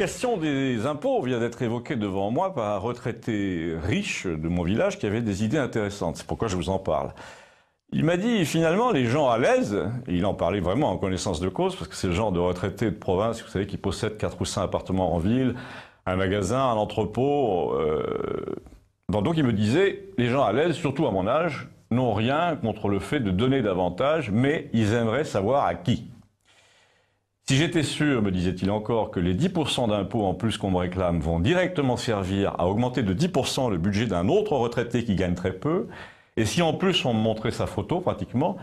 question des impôts vient d'être évoquée devant moi par un retraité riche de mon village qui avait des idées intéressantes. C'est pourquoi je vous en parle. Il m'a dit, finalement, les gens à l'aise, et il en parlait vraiment en connaissance de cause, parce que c'est le genre de retraité de province, vous savez, qui possède 4 ou 5 appartements en ville, un magasin, un entrepôt. Donc il me disait, les gens à l'aise, surtout à mon âge, n'ont rien contre le fait de donner davantage, mais ils aimeraient savoir à qui. Si j'étais sûr, me disait-il encore, que les 10% d'impôts en plus qu'on me réclame vont directement servir à augmenter de 10% le budget d'un autre retraité qui gagne très peu, et si en plus on me montrait sa photo pratiquement,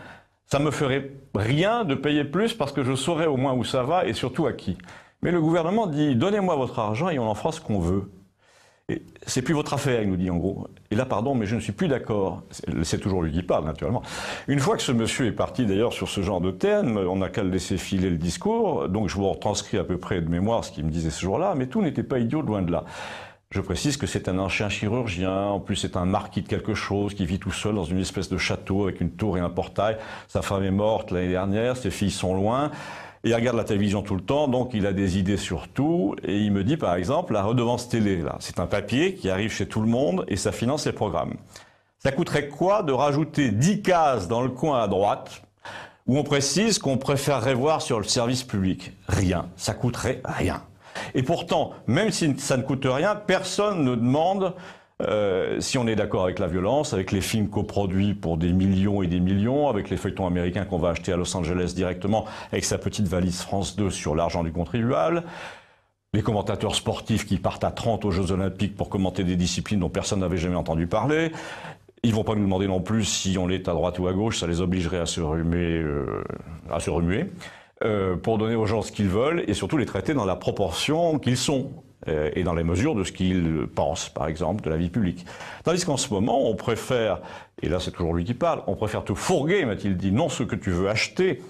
ça me ferait rien de payer plus parce que je saurais au moins où ça va et surtout à qui. Mais le gouvernement dit, donnez-moi votre argent et on en fera ce qu'on veut. Et c'est plus votre affaire, il nous dit en gros. Et là, pardon, mais je ne suis plus d'accord. C'est toujours lui qui parle, naturellement. Une fois que ce monsieur est parti, d'ailleurs, sur ce genre de thème, on n'a qu'à le laisser filer le discours. Donc je vous retranscris à peu près de mémoire ce qu'il me disait ce jour-là, mais tout n'était pas idiot, loin de là. Je précise que c'est un ancien chirurgien, en plus c'est un marquis de quelque chose qui vit tout seul dans une espèce de château avec une tour et un portail. Sa femme est morte l'année dernière, ses filles sont loin. Et il regarde la télévision tout le temps, donc il a des idées sur tout. Et il me dit, par exemple, la redevance télé, là, c'est un papier qui arrive chez tout le monde et ça finance les programmes. Ça coûterait quoi de rajouter 10 cases dans le coin à droite où on précise qu'on préférerait voir sur le service public? Rien. Ça coûterait rien. Et pourtant, même si ça ne coûte rien, personne ne demande si on est d'accord avec la violence, avec les films coproduits pour des millions et des millions, avec les feuilletons américains qu'on va acheter à Los Angeles directement avec sa petite valise France 2 sur l'argent du contribuable, les commentateurs sportifs qui partent à 30 aux Jeux Olympiques pour commenter des disciplines dont personne n'avait jamais entendu parler. Ils vont pas nous demander non plus si on est à droite ou à gauche, ça les obligerait à se remuer, pour donner aux gens ce qu'ils veulent et surtout les traiter dans la proportion qu'ils sont. Et dans les mesures de ce qu'ils pensent, par exemple, de la vie publique. Tandis qu'en ce moment, on préfère, et là c'est toujours lui qui parle, on préfère te fourguer, m'a-t-il dit, non ce que tu veux acheter,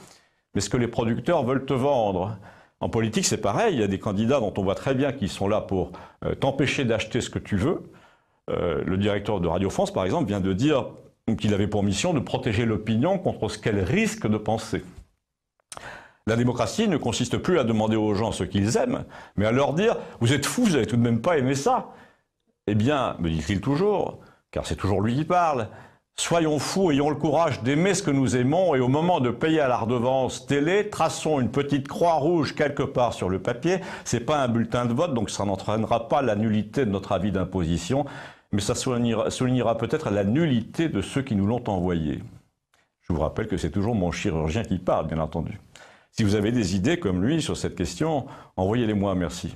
mais ce que les producteurs veulent te vendre. En politique, c'est pareil, il y a des candidats dont on voit très bien qu'ils sont là pour t'empêcher d'acheter ce que tu veux. Le directeur de Radio France, par exemple, vient de dire qu'il avait pour mission de protéger l'opinion contre ce qu'elle risque de penser. La démocratie ne consiste plus à demander aux gens ce qu'ils aiment, mais à leur dire « Vous êtes fous, vous n'avez tout de même pas aimé ça !» Eh bien, me dit-il toujours, car c'est toujours lui qui parle, soyons fous, ayons le courage d'aimer ce que nous aimons et au moment de payer à la redevance télé, traçons une petite croix rouge quelque part sur le papier. C'est pas un bulletin de vote, donc ça n'entraînera pas la nullité de notre avis d'imposition, mais ça soulignera peut-être la nullité de ceux qui nous l'ont envoyé. Je vous rappelle que c'est toujours mon chirurgien qui parle, bien entendu. Si vous avez des idées comme lui sur cette question, envoyez-les-moi, merci.